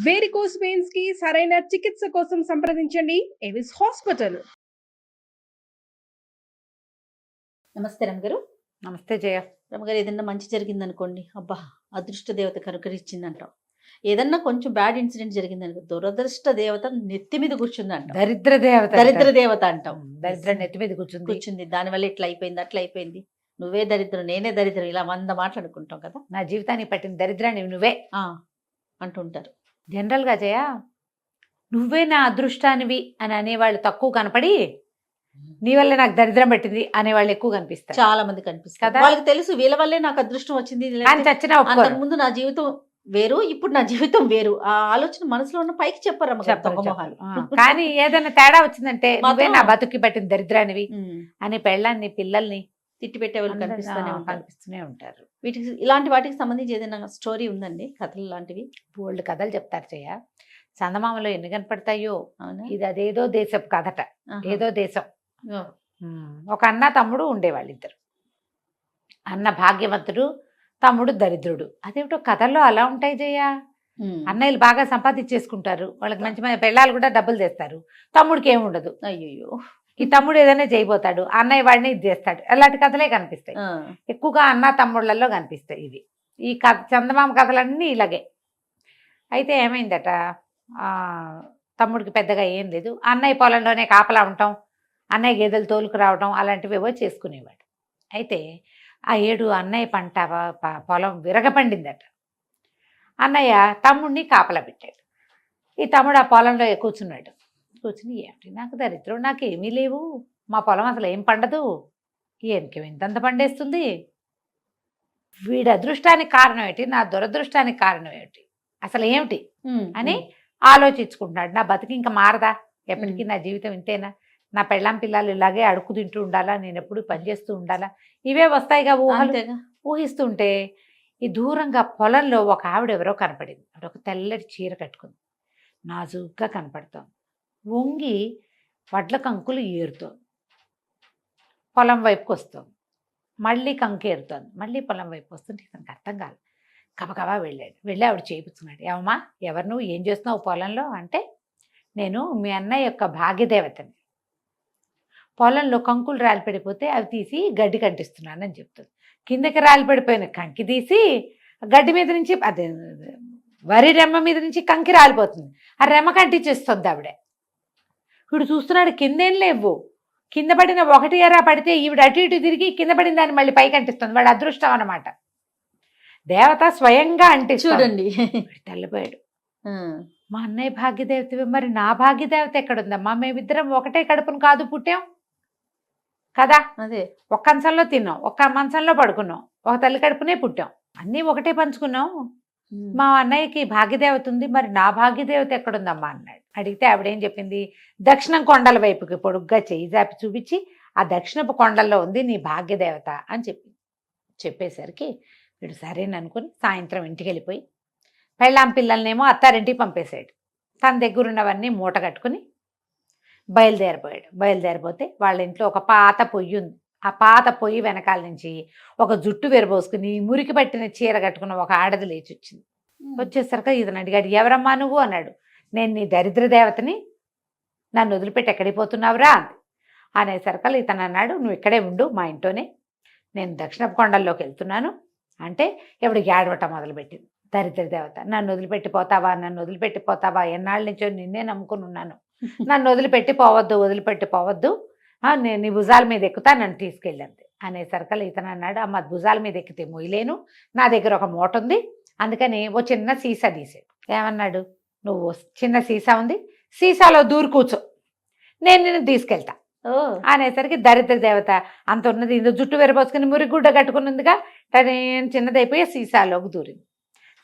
Varicose veins కి సరైన చికిత్స కోసం సంప్రదించండి ఎవిస్ హాస్పిటల్. నమస్తే రమగారు. నమస్తే జయ. రమగారు, ఏదన్నా మంచి జరిగింది అనుకోండి, అబ్బా అదృష్ట దేవత కనుకరిచ్చిందంటాం. ఏదన్నా కొంచెం బ్యాడ్ ఇన్సిడెంట్ జరిగిందనుకో, దురదృష్ట దేవత నెత్తి మీద కూర్చుందంట. దరిద్ర దేవత, దరిద్ర దేవత అంటాం. దరిద్ర నెత్తి మీద కూర్చుంది. దానివల్ల ఇట్లా అయిపోయింది, అట్లా అయిపోయింది, నువ్వే దరిద్రం, నేనే దరిద్రం, ఇలా 100 మాట్లాడుకుంటాం కదా. నా జీవితానికి పట్టిన దరిద్రాన్ని నువ్వే అంటుంటారు జనరల్గా. జయ, నువ్వే నా అదృష్టానివి అని అనేవాళ్ళు తక్కువ కనపడి, నీ వల్లే నాకు దరిద్రం పెట్టింది అనేవాళ్ళు ఎక్కువ కనిపిస్తారు. చాలా మంది కనిపిస్తారు కదా. వాళ్ళకి తెలుసు వీళ్ళ వల్లే నాకు అదృష్టం వచ్చింది అని చచ్చినా. అంతకు ముందు నా జీవితం వేరు, ఇప్పుడు నా జీవితం వేరు. ఆ ఆలోచన మనసులో ఉన్న పైకి చెప్పరు. కానీ ఏదైనా తేడా వచ్చిందంటే నువ్వే నా బతుకి పట్టిన దరిద్రానివి అని పెళ్ళాన్ని, పిల్లల్ని తిట్టి పెట్టేవాళ్ళు కనిపిస్తూనే ఉంటారు. వీటికి, ఇలాంటి వాటికి సంబంధించి ఏదైనా స్టోరీ ఉందండి, కథలు లాంటివి? బోల్డ్ కథలు చెప్తారు జయ. చందమామలో ఎన్ని కనపడతాయో. ఇది అదేదో దేశపు కథట, ఏదో దేశం. ఒక అన్న తమ్ముడు ఉండేవాళ్ళు ఇద్దరు. అన్న భాగ్యవంతుడు, తమ్ముడు దరిద్రుడు. అదేమిటో కథల్లో అలా ఉంటాయి జయ. అన్నయ్యలు బాగా సంపాదించేసుకుంటారు, వాళ్ళకి మంచి మంచి పెళ్ళాలు కూడా డబ్బులు తెస్తారు, తమ్ముడికి ఏమి ఉండదు. అయ్యో, ఈ తమ్ముడు ఏదైనా చేయబోతాడు, అన్నయ్య వాడిని ఇది చేస్తాడు. అలాంటి కథలే కనిపిస్తాయి ఎక్కువగా అన్న తమ్ముళ్ళల్లో కనిపిస్తాయి ఇవి. ఈ కథ, చందమామ కథలన్నీ ఇలాగే. అయితే ఏమైందట, తమ్ముడికి పెద్దగా ఏం లేదు, అన్నయ్య పొలంలోనే కాపలా ఉండటం, అన్నయ్య గేదెలు తోలుకు రావడం, అలాంటివేవో చేసుకునేవాడు. అయితే ఆ 7 అన్నయ్య పంట పొలం విరగపండిందట. అన్నయ్య తమ్ముడిని కాపలా పెట్టాడు. ఈ తమ్ముడు ఆ పొలంలో కూర్చున్నాడు. కూర్చుని, ఏమిటి నాకు దరిద్రం, నాకేమీ లేవు, మా పొలం అసలు ఏం పండదు, ఏమికేమి ఇంతంత పండేస్తుంది, వీడి అదృష్టానికి కారణం ఏంటి, నా దురదృష్టానికి కారణం ఏమిటి, అసలు ఏమిటి అని ఆలోచించుకుంటున్నాడు. నా బతికి ఇంకా మారదా, ఎప్పటికీ నా జీవితం ఇంతేనా, నా పెళ్ళాం పిల్లలు ఇలాగే అడుక్కు తింటూ ఉండాలా, నేను ఎప్పుడు పనిచేస్తూ ఉండాలా, ఇవే వస్తాయిగా ఊహలు. ఊహిస్తుంటే ఈ దూరంగా పొలంలో ఒక ఆవిడ ఎవరో కనపడింది. ఆవిడ ఒక తెల్లటి చీర కట్టుకుంది, నాజుగ్గా కనపడుతోంది. వంగి వడ్ల కంకులు ఏరుతోంది, పొలం వైపుకి వస్తుంది, మళ్ళీ కంకు ఏరుతోంది, మళ్ళీ పొలం వైపు వస్తుంటే ఇతనికి అర్థం కాదు. కబకబా వెళ్ళి ఆవిడ చేయించుకున్నాడు. ఏమమ్మా, ఎవరు నువ్వు, ఏం చేస్తున్నావు పొలంలో అంటే, నేను మీ అన్నయ్య యొక్క భాగ్యదేవతని, పొలంలో కంకులు రాలిపడిపోతే అవి తీసి గడ్డి కంటిస్తున్నానని చెప్తుంది. కిందకి రాలిపడిపోయిన కంకి తీసి గడ్డి మీద నుంచి, అదే వరి రెమ్మ మీద నుంచి కంకి రాలిపోతుంది, ఆ రెమ్మ కంటించేస్తుంది ఆవిడ. వీడు చూస్తున్నాడు, కిందేం లేవు, కింద పడిన 1 ఎరా పడితే ఈవిడ అటు ఇటు తిరిగి కింద పడిన దాన్ని మళ్ళీ పైకి అంటిస్తుంది. వాడు అదృష్టం అన్నమాట. దేవత స్వయంగా అంటే చూడండి. తెల్లపోయాడు. మా అన్నయ్య భాగ్యదేవత, మరి నా భాగ్యదేవత ఎక్కడుందమ్మా, మేమిద్దరం ఒకటే కడుపును కాదు పుట్టాం కదా, అదే ఒక్క కంచంలో తిన్నాం, ఒక్క మంచంలో పడుకున్నాం, ఒక తల్లి కడుపునే పుట్టాం, అన్నీ ఒకటే పంచుకున్నాం, మా అన్నయ్యకి భాగ్యదేవత ఉంది, మరి నా భాగ్యదేవత ఎక్కడుందమ్మా అన్నాడు. అడిగితే ఆవిడేం చెప్పింది, దక్షిణం కొండల వైపుకి పొడుగ్గా చేయి జాపి చూపించి, ఆ దక్షిణపు కొండల్లో ఉంది నీ భాగ్యదేవత అని చెప్పింది. చెప్పేసరికి వీడు సరేననుకుని సాయంత్రం ఇంటికి వెళ్ళిపోయి పెళ్ళాం పిల్లల్నేమో అత్తారింటికి పంపేశాడు. తన దగ్గర ఉన్నవన్నీ మూట కట్టుకుని బయలుదేరిపోతే వాళ్ళ ఇంట్లో ఒక పాత పొయ్యి ఉంది. ఆ పాత పొయ్యి వెనకాల నుంచి ఒక జుట్టు విరబోసుకుని మురికి పట్టిన చీర కట్టుకున్న ఒక ఆడది లేచి వచ్చింది. వచ్చేసరికి ఇతను అడిగాడు, ఎవరమ్మా నువ్వు అన్నాడు. నేను నీ దరిద్ర దేవతని, నన్ను వదిలిపెట్టి ఎక్కడికి పోతున్నావురా అంది. అనేసరికి ఇతను అన్నాడు, నువ్వు ఇక్కడే ఉండు మా ఇంట్లోనే, నేను దక్షిణపు కొండల్లోకి వెళ్తున్నాను అంటే ఎవడికి ఏడవటం మొదలుపెట్టింది. దరిద్ర దేవత, నన్ను వదిలిపెట్టిపోతావా, ఎన్నాళ్ళ నుంచో నిన్నే నమ్ముకుని ఉన్నాను, నన్ను వదిలిపెట్టిపోవద్దు, నేను నీ భుజాల మీద ఎక్కుతా, నన్ను తీసుకెళ్ళండి అనేసరికి ఇతను అన్నాడు, అమ్మ భుజాల మీద ఎక్కితే మొయ్యలేను, నా దగ్గర ఒక మూట ఉంది, అందుకని ఓ చిన్న సీసా తీసాడు. ఏమన్నాడు, నువ్వు చిన్న సీసా ఉంది, సీసాలో దూరి కూర్చో, నేను నిన్ను తీసుకెళ్తా అనేసరికి దరిద్ర దేవత అంత ఉన్నది, ఇంత జుట్టు వెరబోసుకుని మురిగుడ్డ కట్టుకుని ఉందిగా, చిన్నదైపోయి సీసాలోకి దూరింది.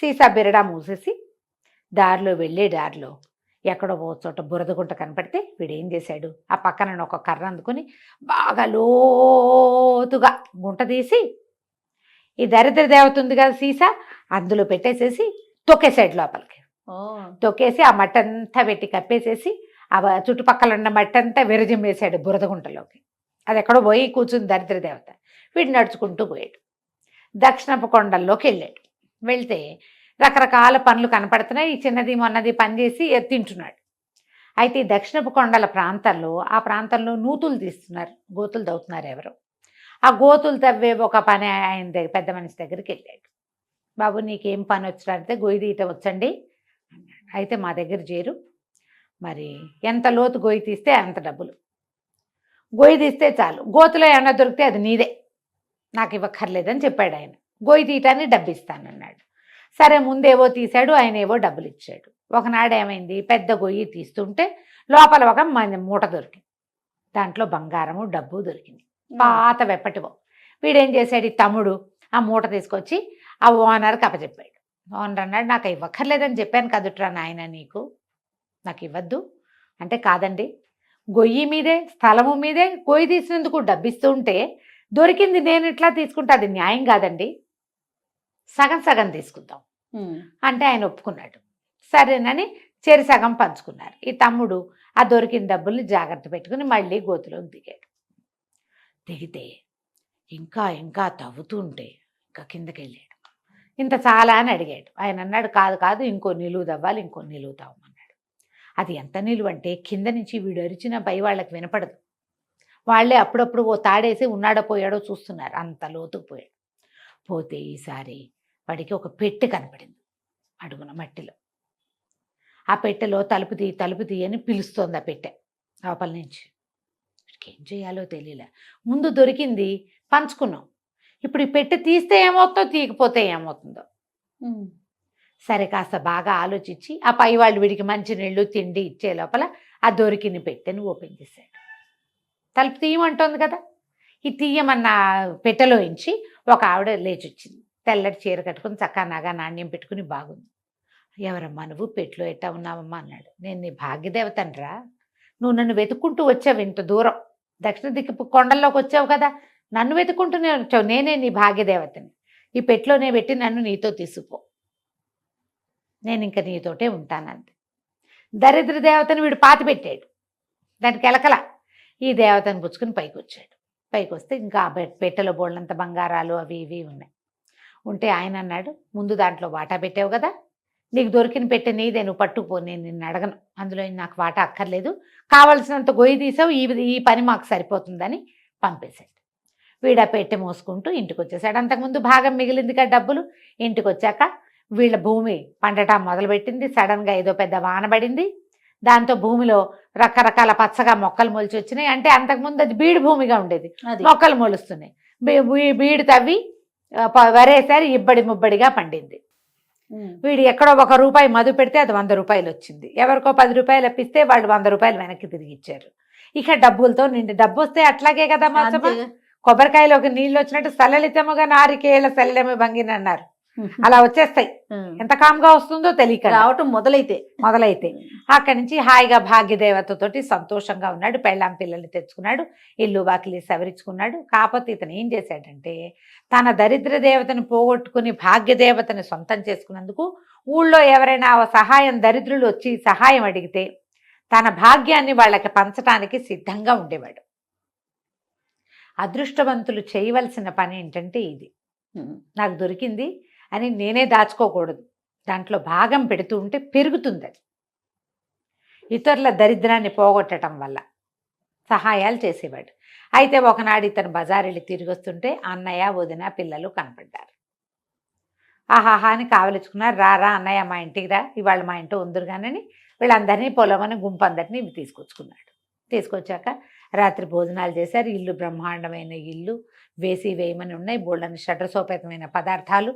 సీసా బిరడా మూసేసి వెళ్ళే దారిలో ఎక్కడో ఓ చోట బురదగుంట కనపడితే వీడేం చేశాడు, ఆ పక్కన ఒక కర్ర అందుకుని బాగా లోతుగా గుంట తీసి ఈ దరిద్ర దేవత ఉంది కదా సీసా, అందులో పెట్టేసేసి తొక్కేసాడు లోపలికి. తొక్కేసి ఆ మట్టంతా పెట్టి కప్పేసేసి ఆ చుట్టుపక్కల ఉన్న మట్టంతా విరజిమ్మేశాడు బురదగుంటలోకి. అది ఎక్కడో పోయి కూర్చుంది దరిద్ర దేవత. వీడు నడుచుకుంటూ పోయాడు, దక్షిణపు కొండల్లోకి వెళ్ళాడు. వెళ్తే రకరకాల పనులు కనపడుతున్నాయి. ఈ చిన్నది మొన్నది పనిచేసి తింటున్నాడు. అయితే ఈ దక్షిణపు కొండల ప్రాంతాల్లో ఆ ప్రాంతంలో నూతులు తీస్తున్నారు, గోతులు తవ్వుతున్నారు ఎవరో. ఆ గోతులు తవ్వే ఒక పని ఆయన దగ్గర పెద్ద మనిషి దగ్గరికి వెళ్ళాడు. బాబు నీకేం పని వచ్చినంటే గొయ్యి తీయట వచ్చండి అన్నాడు. అయితే మా దగ్గర చేరు, మరి ఎంత లోతు గొయ్యి తీస్తే అంత డబ్బులు, గొయ్యి తీస్తే చాలు, గోతులో ఏమన్నా దొరికితే అది నీదే, నాకు ఇవ్వక్కర్లేదని చెప్పాడు ఆయన. గొయ్యి తీయటాన్ని డబ్బు ఇస్తానన్నాడు. సరే ముందేవో తీశాడు, ఆయన ఏవో డబ్బులు ఇచ్చాడు. ఒకనాడు ఏమైంది, పెద్ద గొయ్యి తీస్తుంటే లోపల ఒక మూట దొరికింది. దాంట్లో బంగారము డబ్బు దొరికింది, పాత వెప్పటివో. వీడేం చేశాడు, ఈ తమ్ముడు ఆ మూట తీసుకొచ్చి ఆ ఓనర్కి అప్పచెప్పాడు. ఓనర్ అన్నాడు, నాకు ఇవ్వక్కర్లేదని చెప్పాను కదుట్రా నాయన, నీకు నాకు ఇవ్వద్దు అంటే, కాదండి గొయ్యి మీదే స్థలము మీదే గొయ్యి తీసినందుకు డబ్బిస్తూ ఉంటే దొరికింది నేను ఇట్లా తీసుకుంటే అది న్యాయం కాదండి, సగం సగం తీసుకుందాం అంటే ఆయన ఒప్పుకున్నాడు. సరేనని చెరి సగం పంచుకున్నారు. ఈ తమ్ముడు ఆ దొరికిన డబ్బుల్ని జాగ్రత్త పెట్టుకుని మళ్ళీ గోతులోకి దిగాడు. దిగితే ఇంకా ఇంకా తవ్వుతూ ఉంటే ఇంకా కిందకి వెళ్ళాడు. ఇంత చాలా అని అడిగాడు. ఆయన అన్నాడు, కాదు కాదు ఇంకో నిలువు తవ్వాలి, ఇంకో నిలువు తవ్వమన్నాడు. అది ఎంత నిలువు అంటే కింద నుంచి వీడు అరిచిన పై వాళ్ళకి వినపడదు. వాళ్ళే అప్పుడప్పుడు ఓ తాడేసి ఉన్నాడో పోయాడో చూస్తున్నారు, అంత లోతుకు పోయాడు. పోతే ఈసారి వాడికి ఒక పెట్టె కనపడింది అడుగున మట్టిలో. ఆ పెట్టెలో తలుపు తీయని పిలుస్తోంది ఆ పెట్టె లోపల నుంచి. ఏం చేయాలో తెలియలే. ముందు దొరికింది పంచుకున్నాం, ఇప్పుడు ఈ పెట్టె తీస్తే ఏమవుతుందో తీయకపోతే ఏమవుతుందో. సరే కాస్త బాగా ఆలోచించి ఆ పై వాళ్ళు వీడికి మంచి నీళ్ళు తిండి ఇచ్చే లోపల ఆ దొరికిన పెట్టెను ఓపెన్ చేశాడు. తలుపు తీయమంటోంది కదా, ఈ తీయమన్న పెట్టెలో నుంచి ఒక ఆవిడ లేచి వచ్చింది. తెల్లటి చీర కట్టుకుని చక్కా నగా నాణ్యం పెట్టుకుని బాగుంది. ఎవరమ్మా నువ్వు, పెట్లో ఎట్టా ఉన్నావమ్మా అన్నాడు. నేను నీ భాగ్యదేవతనరా, నువ్వు నన్ను వెతుక్కుంటూ వచ్చావు, ఇంత దూరం దక్షిణ దిక్కు కొండల్లోకి వచ్చావు కదా, నన్ను వెతుక్కుంటూనే వచ్చావు, నేనే నీ భాగ్యదేవతని, ఈ పెట్లోనే పెట్టి నన్ను నీతో తీసుకుపో, నేను ఇంక నీతోటే ఉంటానంతే. దరిద్ర దేవతని వీడు పాతి పెట్టాడు, దానికి ఎలకల. ఈ దేవతను పుచ్చుకుని పైకి వచ్చాడు. పైకి వస్తే ఇంకా పెట్టెలో బోళ్ళంత బంగారాలు అవి ఇవి ఉన్నాయి. ఉంటే ఆయన అన్నాడు, ముందు దాంట్లో వాటా పెట్టావు కదా, నీకు దొరికిన పెట్టె నీదే, నువ్వు పట్టుకుపో, నేను నిన్ను అడగను, అందులో నాకు వాటా అక్కర్లేదు, కావలసినంత గొయ్యి తీసావు, ఈ పని మాకు సరిపోతుందని పంపేశాడు. వీడ పెట్టె మోసుకుంటూ ఇంటికి వచ్చేసాడు. అంతకుముందు భాగం మిగిలింది కదా డబ్బులు. ఇంటికి వచ్చాక వీళ్ళ భూమి పండటం మొదలుపెట్టింది. సడన్గా ఏదో పెద్ద వాన పడింది, దాంతో భూమిలో రకరకాల పచ్చగా మొక్కలు మొలిచి వచ్చినాయి. అంటే అంతకుముందు అది బీడు భూమిగా ఉండేది, మొక్కలు మొలుస్తున్నాయి. బీడు తవ్వి వరేసారి ఇబ్బడి ముబ్బడిగా పండింది. వీడు ఎక్కడో ₹1 మధు పెడితే అది ₹100 వచ్చింది. ఎవరికో ₹10 అప్పిస్తే వాళ్ళు ₹100 వెనక్కి తిరిగి ఇచ్చారు. ఇక డబ్బులతో నిండి డబ్బు వస్తే అట్లాగే కదా మాసమ్మ, కొబ్బరికాయలోకి నీళ్ళు వచ్చినట్టు సలలితముగా నారికేళ్ళ సలలేమి భంగిని అన్నారు, అలా వచ్చేస్తాయి. ఎంత కామ్గా వస్తుందో తెలియక రావటం మొదలైతే అక్కడి నుంచి హాయిగా భాగ్యదేవతతోటి సంతోషంగా ఉన్నాడు. పెళ్ళాం పిల్లల్ని తెచ్చుకున్నాడు, ఇల్లు వాకిలి సవరించుకున్నాడు. కాకపోతే ఇతను ఏం చేశాడంటే, తన దరిద్ర దేవతను పోగొట్టుకుని భాగ్యదేవతని సొంతం చేసుకున్నందుకు ఊళ్ళో ఎవరైనా సహాయం దరిద్రులు వచ్చి సహాయం అడిగితే తన భాగ్యాన్ని వాళ్ళకి పంచడానికి సిద్ధంగా ఉండేవాడు. అదృష్టవంతులు చేయవలసిన పని ఏంటంటే ఇది, నాకు దొరికింది అని నేనే దాచుకోకూడదు, దాంట్లో భాగం పెడుతూ ఉంటే పెరుగుతుంది అది. ఇతరుల దరిద్రాన్ని పోగొట్టడం వల్ల సహాయాలు చేసేవాడు. అయితే ఒకనాడు ఇతను బజార్ వెళ్ళి తిరిగి వస్తుంటే అన్నయ్య వదిన పిల్లలు కనపడ్డారు. ఆహాహా అని కావలించుకున్నారు, రా అన్నయ్య మా ఇంటికి రా, ఇవాళ మా ఇంట్లో ఉందరుగానని వీళ్ళందరినీ పొలమని గుంపందరినీ ఇవి తీసుకొచ్చుకున్నాడు. తీసుకొచ్చాక రాత్రి భోజనాలు చేశారు. ఇల్లు బ్రహ్మాండమైన ఇల్లు, వేయమని ఉన్నాయి, బోళ్ళని షడ్రసోపేతమైన పదార్థాలు,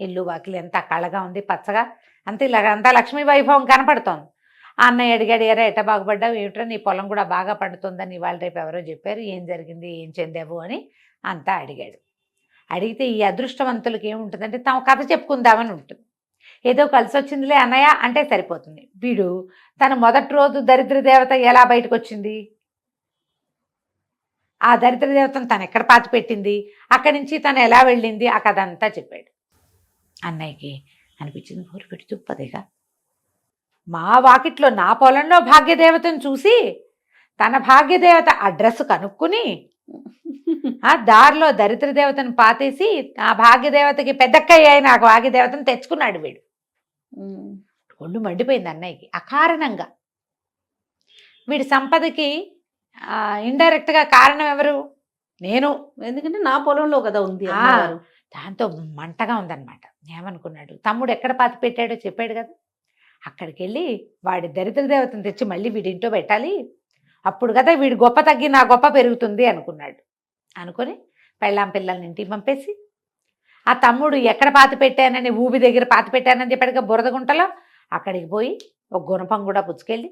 ఇల్లు వాకిలి ఎంత కళగా ఉంది, పచ్చగా అంతే, అంతా లక్ష్మీ వైభవం కనపడుతోంది. ఆ అన్నయ్య అడిగాడు, ఎరా ఎట్ట బాగుపడ్డావు, ఏమిట్రా నీ పొలం కూడా బాగా పండుతుందని ఇవాళ రేపు ఎవరో చెప్పారు, ఏం జరిగింది, ఏం చెందావు అని అంతా అడిగాడు. అడిగితే ఈ అదృష్టవంతులకి ఏముంటుందంటే తమ కథ చెప్పుకుందామని ఉంటుంది. ఏదో కలిసి వచ్చిందిలే అన్నయ్య అంటే సరిపోతుంది. వీడు తన మొదటి రోజు దరిద్ర దేవత ఎలా బయటకు వచ్చింది, ఆ దరిద్ర దేవతను తను ఎక్కడ పాతి పెట్టింది, అక్కడి నుంచి తను ఎలా వెళ్ళింది, ఆ కథ అంతా చెప్పాడు. అన్నయ్యకి అనిపించింది, ఊరు పెట్టి తుప్పదేగా, మా వాకిట్లో నా పొలంలో భాగ్యదేవతను చూసి తన భాగ్యదేవత అడ్రస్ కనుక్కుని ఆ దారిలో దరిద్ర దేవతను పాతేసి ఆ భాగ్యదేవతకి పెద్దక్కయ్య అయిన ఆ భాగ్యదేవతను తెచ్చుకున్నాడు వీడు. ఒళ్ళు మండిపోయింది అన్నయ్యకి అకారణంగా. వీడి సంపదకి ఇండైరెక్ట్ గా కారణం ఎవరు? నేను. ఎందుకంటే నా పొలంలో కదా ఉంది ఆ, అమ్మగారు. దాంతో మంటగా ఉందన్నమాట. ఏమనుకున్నాడు, తమ్ముడు ఎక్కడ పాతి పెట్టాడో చెప్పాడు కదా, అక్కడికి వెళ్ళి వాడి దరిద్ర దేవతను తెచ్చి మళ్ళీ వీడి ఇంట్లో పెట్టాలి, అప్పుడు కదా వీడి గొప్ప తగ్గి నా గొప్ప పెరుగుతుంది అనుకున్నాడు. అనుకొని పెళ్ళాం పిల్లల్ని ఇంటికి పంపేసి ఆ తమ్ముడు ఎక్కడ పాతి పెట్టానని ఊబి దగ్గర పాతి పెట్టానని చెప్పాడుగా బురదగుంటలో, అక్కడికి పోయి ఒక గుణపం కూడా పుచ్చుకెళ్ళి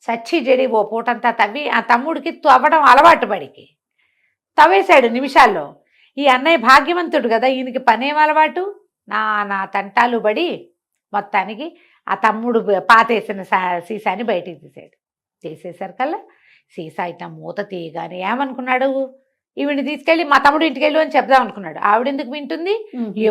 సచ్చి జడి ఓ పూటంతా తవ్వి ఆ తమ్ముడికి తవ్వడం అలవాటు పడికి తవ్వేశాడు నిమిషాల్లో. ఈ అన్నయ్య భాగ్యవంతుడు కదా, ఈయనకి పనేం అలవాటు, నా తంటాలు పడి మొత్తానికి ఆ తమ్ముడు పాతేసిన సీసాని బయటికి తీసాడు. తీసేసరికల్లా సీసా ఇట్లా మూత తీయగానే ఏమనుకున్నాడు, ఈవిని తీసుకెళ్ళి మా తమ్ముడు ఇంటికి వెళ్ళు అని చెప్దాం అనుకున్నాడు. ఆవిడెందుకు వింటుంది?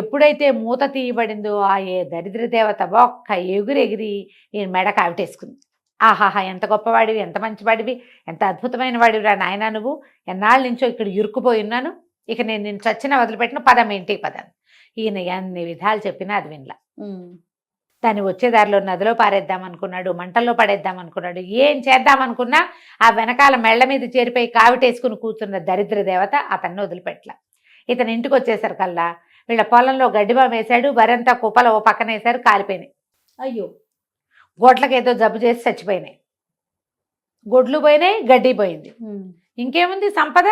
ఎప్పుడైతే మూత తీయబడిందో ఆ దరిద్ర దేవత ఒక్క ఎగురెగిరి ఈయన మెడ కావిటేసుకుంది. ఆహాహా, ఎంత గొప్పవాడివి, ఎంత మంచివాడివి, ఎంత అద్భుతమైన వాడివిరా నాయన, నువ్వు ఎన్నాళ్ళ నుంచో ఇక్కడ ఇరుక్కుపోయి ఉన్నాను, ఇక నేను చచ్చిన వదిలిపెట్టిన పదం ఇంటికి పదాను. ఈయన ఎన్ని విధాలు చెప్పినా అది వినలా. దాన్ని వచ్చేదారిలో నదిలో పారేద్దాం అనుకున్నాడు, మంటల్లో పడేద్దాం అనుకున్నాడు, ఏం చేద్దాం అనుకున్నా ఆ వెనకాల మెళ్ల మీద చేరిపోయి కావిటేసుకుని కూర్చున్న దరిద్ర దేవత అతన్ని వదిలిపెట్టల. ఇతను ఇంటికి వచ్చేసరికల్లా వీళ్ళ పొలంలో గడ్డిబా వేశాడు, వరంతా కుప్పలో ఓ పక్కన వేశారు, కాలిపోయినాయి. అయ్యో, గొడ్లకి ఏదో జబ్బు చేసి చచ్చిపోయినాయి. గొడ్లు పోయినాయి, గడ్డి పోయింది, ఇంకేముంది సంపద.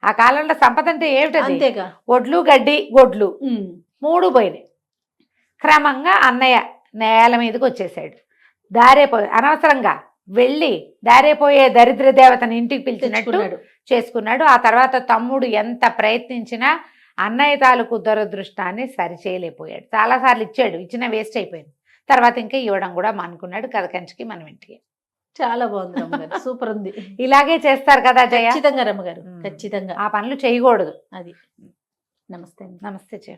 ఆ కాలంలో సంపద అంటే ఏమిటది? అంతేగా, ఒడ్లు గడ్డి గొడ్లు మూడు పోయినాయి. క్రమంగా అన్నయ్య నేల మీదకి వచ్చేసాడు. దారేపోయి అనవసరంగా వెళ్ళి దారేపోయే దరిద్ర దేవతని ఇంటికి పిలిచినట్టు చేసుకున్నాడు. ఆ తర్వాత తమ్ముడు ఎంత ప్రయత్నించినా అన్నయ్య తాలూకు దురదృష్టాన్ని సరిచేయలేకపోయాడు. చాలాసార్లు ఇచ్చాడు, ఇచ్చిన వేస్ట్ అయిపోయింది. తర్వాత ఇంకా ఇవ్వడం కూడా మానుకున్నాడు. కథ కంచికి మనం ఇంటికి. చాలా బాగుంది రమ్మగారు, సూపర్ ఉంది. ఇలాగే చేస్తారు కదా జయ. ఖచ్చితంగా రమ్మగారు, ఖచ్చితంగా ఆ పనులు చేయకూడదు. అది. నమస్తే. నమస్తే జయ.